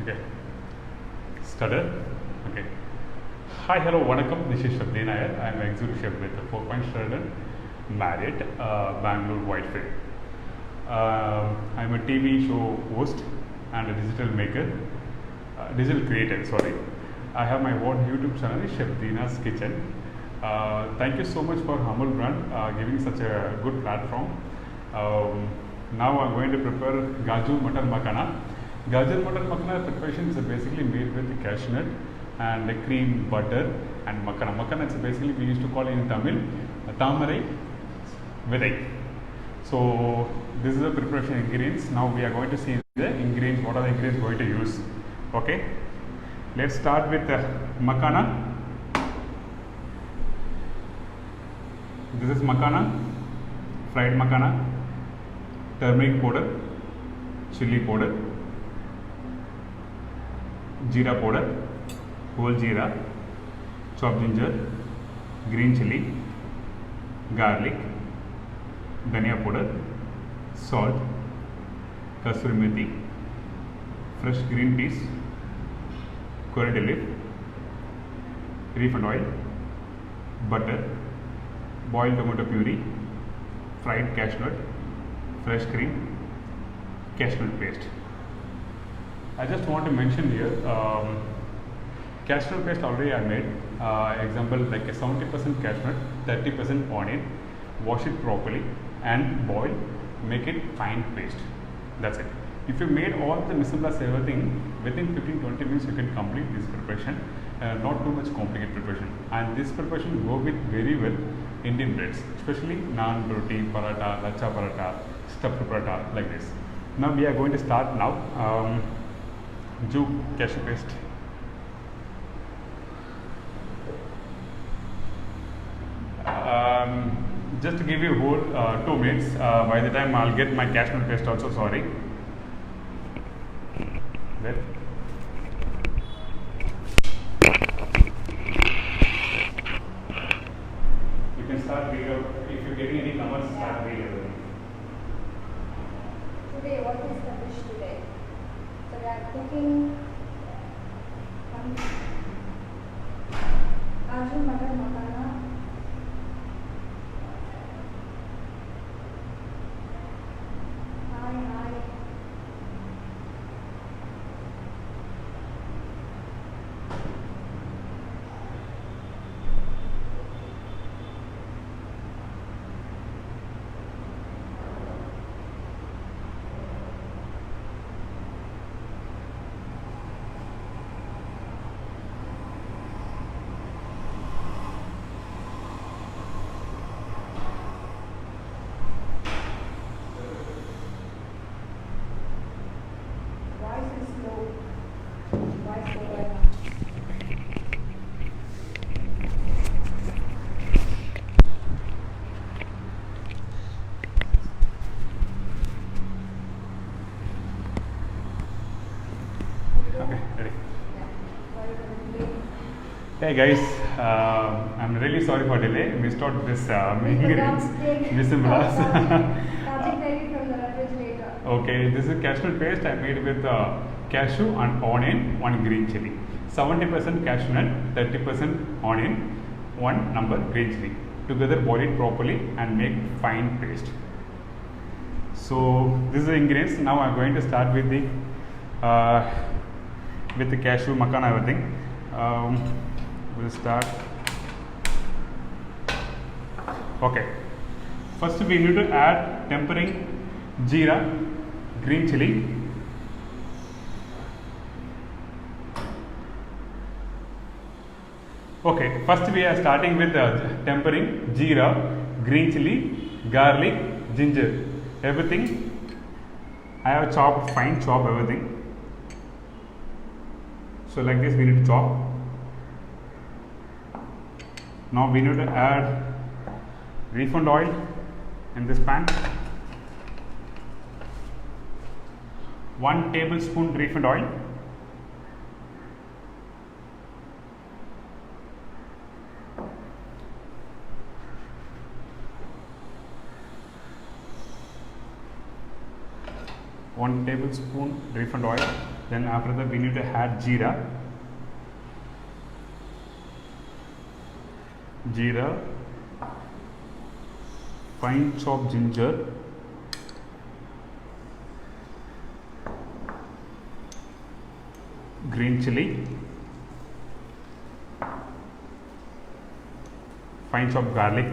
Okay. Started. Okay. Hi, hello, vanakkam. This is Shabdi Nair. I am executive chef with the Four Point Sheraton Marriott, Bangalore Whitefield. I am a TV show host and a digital maker, digital creator. Sorry, I have my own YouTube channel, Chef Dina's Kitchen. Thank you so much for Humble Brand giving such a good platform. Now I'm going to prepare Gaju Mutton Makhana. Gajar mutton makhana preparation is basically made with cashew nut and cream, butter and makhana. Makhana is basically we used to call in Tamil tamarai vidai. So this is the preparation ingredients. Now we are going to see the ingredients. What are the ingredients going to use? Okay. Let's start with makhana. This is makhana, fried makhana, turmeric powder, chili powder, jeera powder, whole jeera, chopped ginger, green chili, garlic, dhania powder, salt, kasuri methi, fresh green peas, coriander leaf, refined oil, butter, boiled tomato puree, fried cashew nut, fresh cream, cashew nut paste. I just want to mention here, cashew nut paste already I made. Example like a 70% cashew nut, 30% onion. Wash it properly and boil. Make it fine paste. That's it. If you made all the mise en place everything within 15-20 minutes, you can complete this preparation. Not too much complicated preparation. And this preparation go with very well Indian breads, especially naan, roti, paratha, lacha paratha, stuffed paratha, like this. Now we are going to start now. Do cashew paste. Just to give you a whole 2 minutes. By the time I'll get my cashew nut paste also. Sorry. There. You can start reading. If you're getting any numbers, start reading. Today, what is the dish today? So we are cooking Gaju mutton makhana. Hi. Why so slow? Why so well? Okay, ready. Yeah. Sorry for the delay. Hey guys, I'm really sorry for delay. Missed out this ingredients. Mise en place. Magic ready from the refrigerator. Okay, this is cashew nut paste I made with cashew and onion, 1 green chili. 70% cashew nut, 30% onion, 1 number green chili. Together boil it properly and make fine paste. So this is the ingredients. Now I'm going to start with the cashew makhana everything. We'll start. Okay. First we need to add tempering jeera, green chili, okay. First we are starting with tempering jeera, green chili, garlic, ginger, everything. I have chopped, fine chop everything. So like this we need to chop. Now we need to add refined oil in this pan. 1 tablespoon refined oil. 1 tablespoon refined oil. Then after that we need to add jeera, fine chopped ginger, green chili, fine chopped garlic.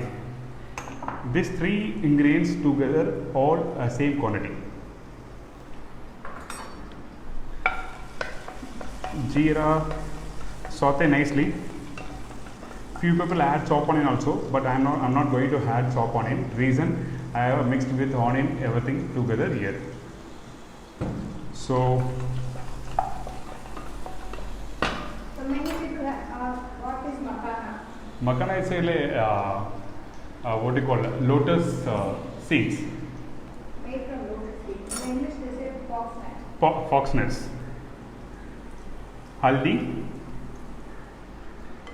These 3 ingredients together all same quantity. Jeera, saute nicely. Few people add chop onion also, but I'm not going to add chop onion. Reason, I have mixed with onion everything together here. So many people ask, what is makana? Makana is what do you call it? Lotus seeds. Made from lotus seeds. In English they say foxnut. Fox nuts. Haldi.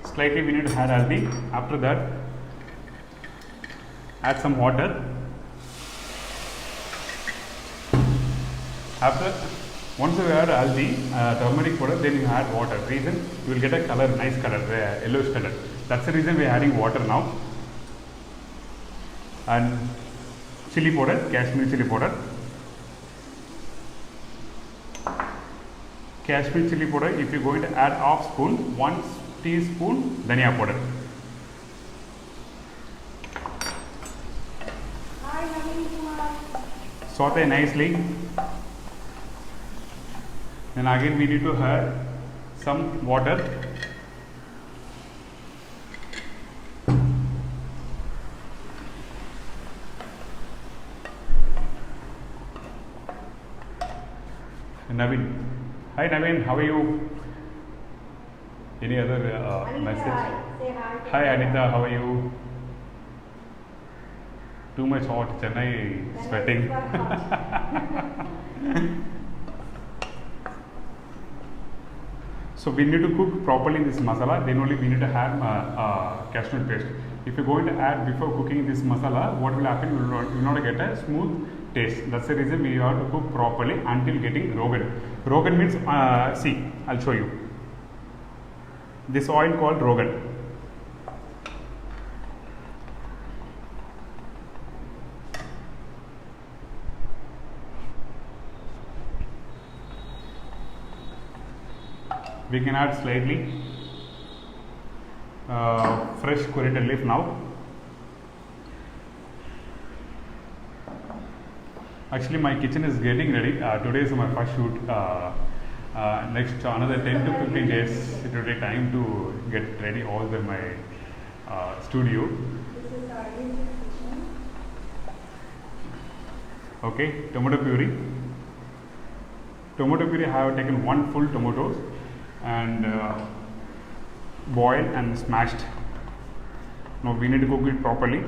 Slightly we need to add haldi. After that, add some water. After once you add haldi, turmeric powder, then you add water. Reason, you will get a color, nice color, yellowish color. That's the reason we are adding water now. And chili powder, Kashmir chili powder. Kashmir chili powder, if you are going to add half spoon, 1 teaspoon dhania powder. Hi, Naveen Kumar. Saute nicely. Then again we need to add some water. Naveen. Hi Naveen, how are you? Any other Anita, message? hi. Say hi. to Hi Anita. Anita, how are you? Too much hot, Chennai Chennai sweating. is super hot. So we need to cook properly this masala, then only we need to add cashew paste. If you're going to add before cooking this masala, what will happen? You will not get a smooth taste. That's the reason we have to cook properly until getting rogan. Rogan means, see, I'll show you. This oil called rogan. We can add slightly fresh coriander leaf now. Actually, my kitchen is getting ready. Today is my first shoot. Next another 10 to 15 days it will take time to get ready all my studio. This is our Indian kitchen. Okay, tomato puree. Tomato puree, I have taken 1 full tomatoes and boiled and smashed. Now we need to cook it properly.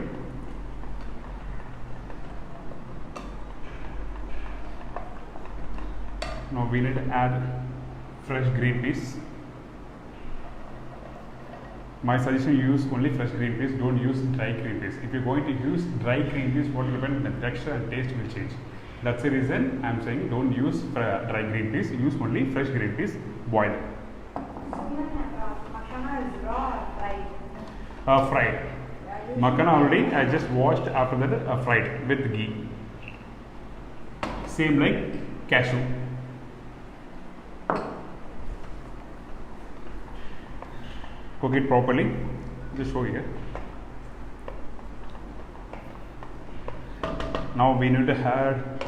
Now we need to add fresh green peas. My suggestion, use only fresh green peas, don't use dry green peas. If you're going to use dry green peas, what will happen? The texture and taste will change. That's the reason I'm saying don't use dry green peas, use only fresh green peas boiled. Makana is raw or fried? Fried. Makana already I just washed, after that fried with ghee. Same like cashew. Cook it properly. Just show here. Now we need to add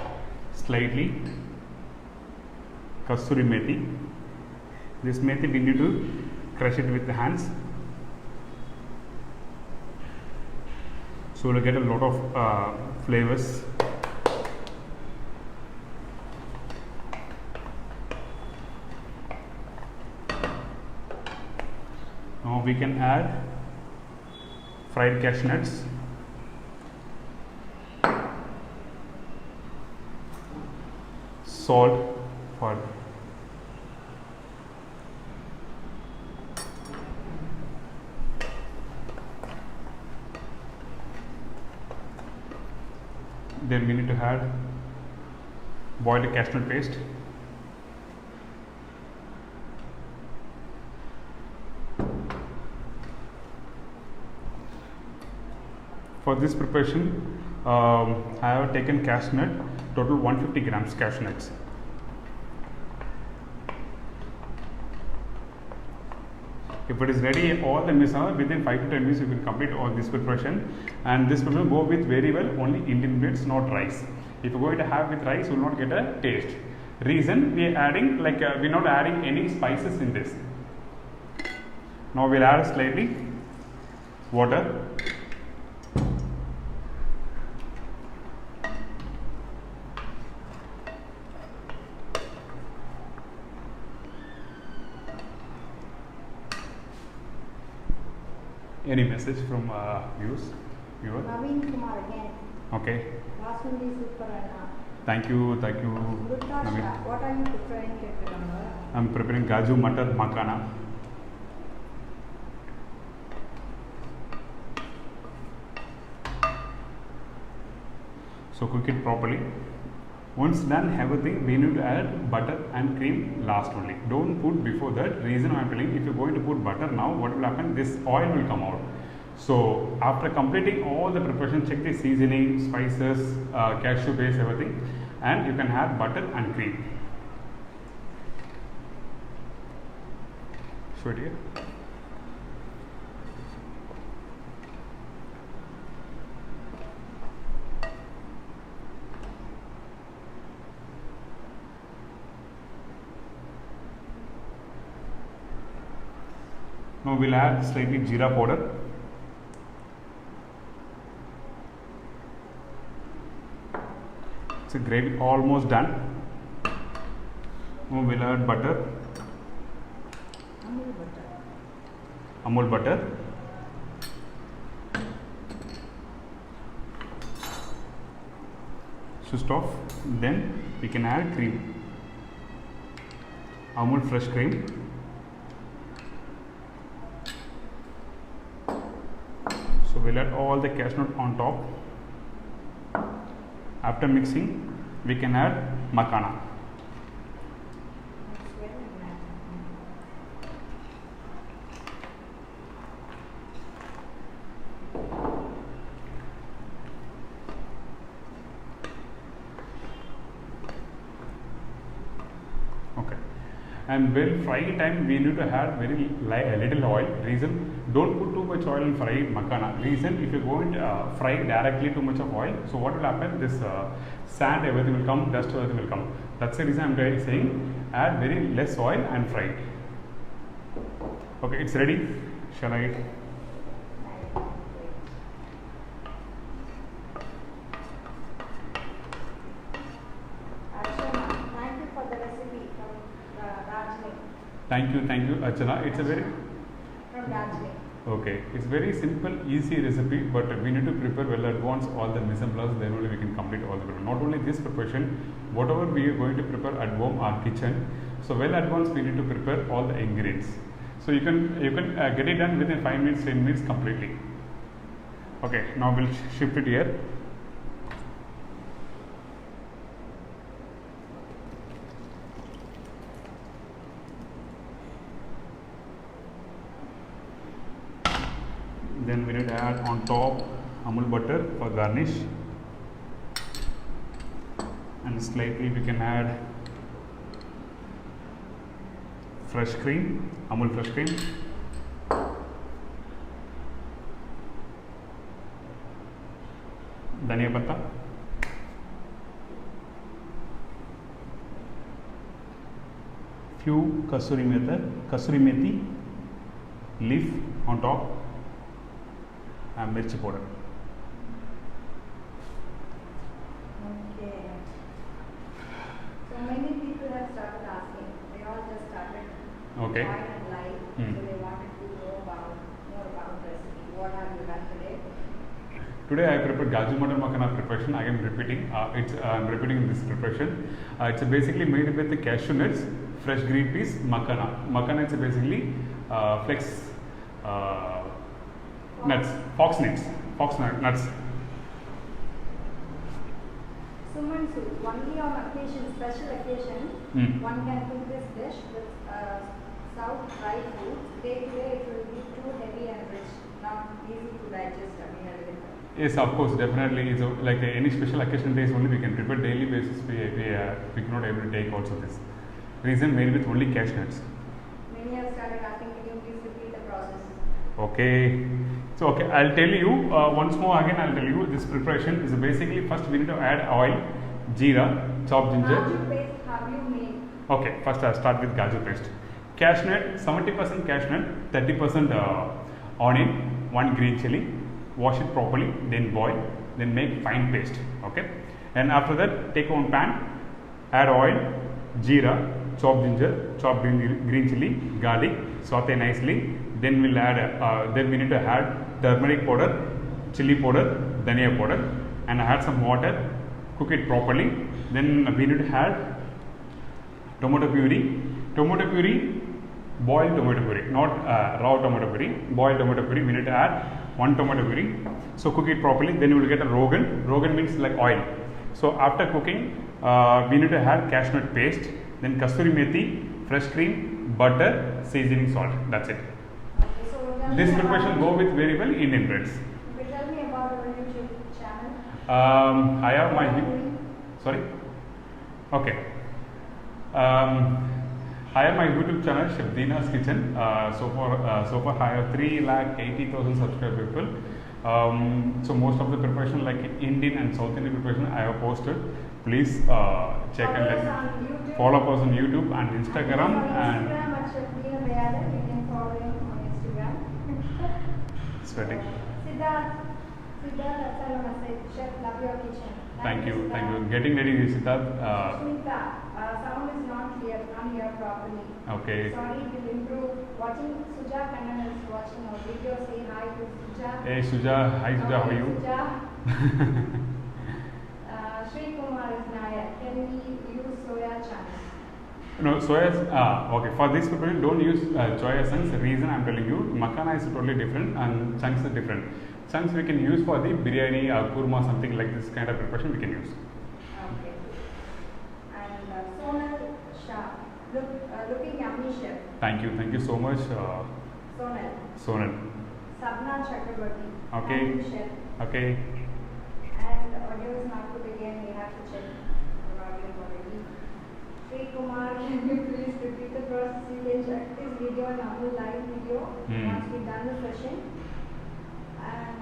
slightly kasuri methi. This methi we need to crush it with the hands. So we'll get a lot of flavors. Now we can add fried cashew nuts. Salt for then we need to add boiled cashew nut paste, for this preparation I have taken cashew nut, total 150 grams cashew nuts. If it is ready, all the misal within 5 to 10 minutes you can complete all this preparation, and this will go with very well only Indian grits, not rice. If you are going to have with rice, you will not get a taste. Reason, we are adding we are not adding any spices in this. Now we will add slightly water. Any message from viewer? Naveen Kumar again. Okay. Last one is super Anna. Thank you, Lutasha, Naveen. what are you preparing, Keturanga? I am preparing Kaju Matar Makhana. So cook it properly. Once done everything, we need to add butter and cream last only. Don't put before that. Reason I am telling, if you are going to put butter now, what will happen? This oil will come out. So after completing all the preparation, check the seasoning, spices, cashew base, everything, and you can add butter and cream. Show it here. Now we'll add slightly jeera powder. It's a gravy almost done. Now we'll add butter. Amul butter. Amul butter. Switched off. Then we can add cream. Amul fresh cream. So we'll add all the cashew nut on top. After mixing, we can add makhana. It's very nice. Okay. And while frying time, we need to have very little oil. Reason, don't put too much oil in fry makhana. Reason, if you are going to fry directly too much of oil, so what will happen? This sand, everything will come, dust, everything will come. That's the reason I am saying add very less oil and fry it. Okay, it's ready. Shall I? Archana, thank you for the recipe from Darjeeling. Thank you, Archana. It's a very From Darjeeling. okay. It's very simple, easy recipe, but we need to prepare well advance all the mise en place. Then only we can complete all the preparation. Not only this preparation, whatever we are going to prepare at home, our kitchen. So well advanced, we need to prepare all the ingredients. So you can get it done within 5 minutes, 10 minutes completely. Okay. Now we'll shift it here. Then we need to add on top Amul butter for garnish, and slightly we can add fresh cream, Amul fresh cream. Dhania patta, few kasuri methi leaf on top, and mirchi powder. Okay. So many people have started asking. They all just started Okay. join and live. Hmm. So they wanted to know more about recipe. What have you done today? Today I prepared Kaju Matar Makhana preparation. I am repeating. I am repeating this preparation. It's basically made with the cashew nuts, fresh green peas, makhana. Makhana is basically flex nuts, fox nuts. Suman soup. Only on occasion, special occasion, one can cook this dish with south dry foods. Day to day, it will be too heavy and rich, not easy to digest. I mean, a little bit. Yes, of course, definitely. It's like any special occasion days only we can prepare daily basis. We cannot able to take also this. Reason made with only cashew nuts. Many have started asking, can you please repeat the process? Okay. So okay, I'll tell you once more again. I'll tell you this preparation is basically first we need to add oil, jeera, chopped ginger. Kaju paste have you made? Okay, first I'll start with kaju paste. Cashew nut, 70% cashew nut, 30% onion, 1 green chili. Wash it properly, then boil, then make fine paste. Okay, and after that take one pan, add oil, jeera, chopped ginger, chopped green chili, garlic, saute nicely. Then we'll add. Then we need to add turmeric powder, chili powder, dhania powder, and add some water. Cook it properly. Then we need to add tomato puree. Tomato puree, boiled tomato puree, not raw tomato puree. Boiled tomato puree. We need to add 1 tomato puree. So cook it properly. Then you will get a rogan. Rogan means like oil. So after cooking, we need to add cashew nut paste. Then kasturi methi, fresh cream, butter, seasoning salt. That's it. Okay, so tell This me preparation about- go with very well Indian breads. Okay, tell me about your YouTube channel. I have my What are you doing? sorry. Okay. I have my YouTube channel Chef Dina's Kitchen. So far I have 3,80,000 subscriber people. So most of the preparation like Indian and South Indian preparation I have posted. Please check and Follow us on YouTube. follow us on YouTube and Instagram and Instagram at Chef Dina Dayalan. You can follow him on Instagram. sweating. Siddharth, that's all I want to say. Chef, love your kitchen. Thank you. Getting ready, Siddharth. Smita, sound is not clear. Can't hear properly. Okay. Sorry, will improve. Watching Suja Kannan is watching our video. Say hi to Suja. Hey Suja, hi Suja, how are you? Suja. Sri Kumar is Nayak. Can we use soya chunks? No, soya. Okay. For this preparation, don't use soya chunks. The reason I'm telling you, makhana is totally different and chunks are different. Chunks we can use for the biryani or kurma, something like this kind of preparation we can use. Okay. And Sonal Shah, looking yummy, chef. Thank you so much, Sonal. Sonal. Sabna Chakrabarti. Okay. Thank you, chef. Okay. And the audio is not good again. We have to check the audio already. Sri Kumar, can you please repeat the process? You can check this video on our live video once we've done the session. And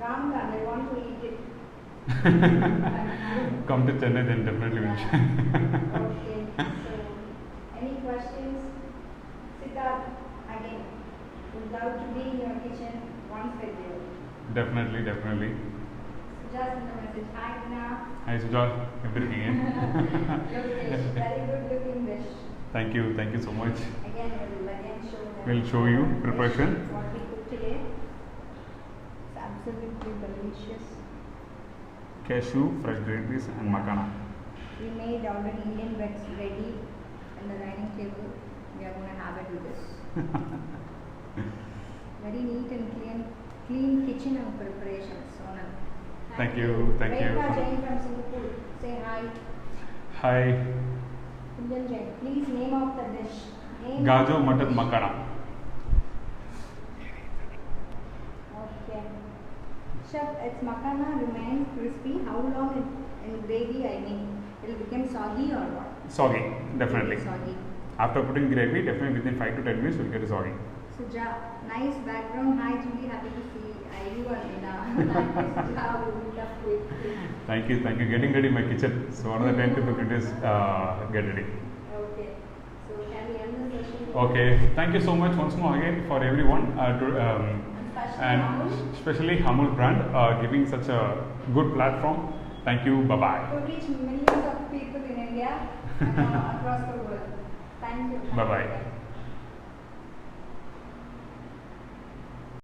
Ramkand, I want to eat it. Come to Chennai, then definitely we'll. Okay. So, any questions? Siddharth, again, would love to be in your kitchen once with you. Definitely. Just send a message. Hi, Dina. Hi Suja, everything. Good dish. Very good looking dish. Thank you so much. Again, we'll show them. We'll show you preparation. What we cooked today. It's absolutely delicious. Cashew, fresh green peas, and makhana. We made already Indian breads ready in the dining table. We are going to have it with this. Very neat and clean kitchen and preparation. Sonal. Thank you. Rekha Jain from Singapore. Say hi. Hi. Kunjan Jain. Please name of the dish. Name Gajo of the mutton dish. makhana. Okay. Chef, its makhana remains crispy. How long in gravy? I mean, it will become soggy or what? Soggy, definitely. Soggy. After putting gravy, definitely within 5 to 10 minutes we'll get it soggy. Suja, nice background. Hi, Julie. Happy to see you and Nina. Thank you, Suja. We'll meet up quickly. Thank you. Getting ready in my kitchen. So another 10 to 15 days, get ready. Okay. So can we end the session? Okay. Thank you so much once more again for everyone and Amul. especially Amul brand giving such a good platform. Thank you. Bye bye. To reach millions of people in India and across the world. Thank you. Bye bye.